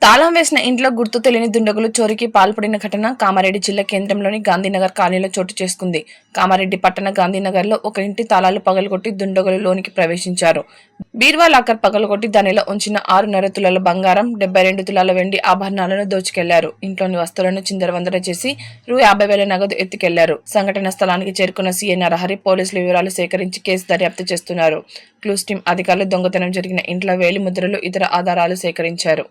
తాళం వేసిన ఇంట్లో గుర్తు తెలియని దుండగులు చోరీకి పాల్పడిన ఘటన కామారెడ్డి జిల్లా కేంద్రంలోని గాంధీనగర్ కాలనీలో చోటు చేసుకుంది. కామారెడ్డి పట్టణ గాంధీనగర్ లో ఒక ఇంటి తాళాలు పగలగొట్టి దుండగులు లోనికి ప్రవేశించారు. బీర్వా లాకర్ పగలగొట్టి దానిలో ఉంచిన 6.5 తులాల బంగారం, 72 తులాల వెండి ఆభరణాలను దోచుకెళ్లారు. ఇంట్లోని వస్తువులను చిందరవందర చేసి రూ. 50,000 నగదు ఎత్తుకెళ్లారు. సంఘటన స్థలానికి చేరుకున్న సీఐ నరహరి పోలీసులు వివరాలు సేకరించి కేసు దర్యాప్తు చేస్తున్నారు. క్లూస్ టీం అధికారులు దొంగతనం జరిగిన ఇంట్లో వేలి ముద్రలు, ఇతర ఆధారాలు సేకరించారు.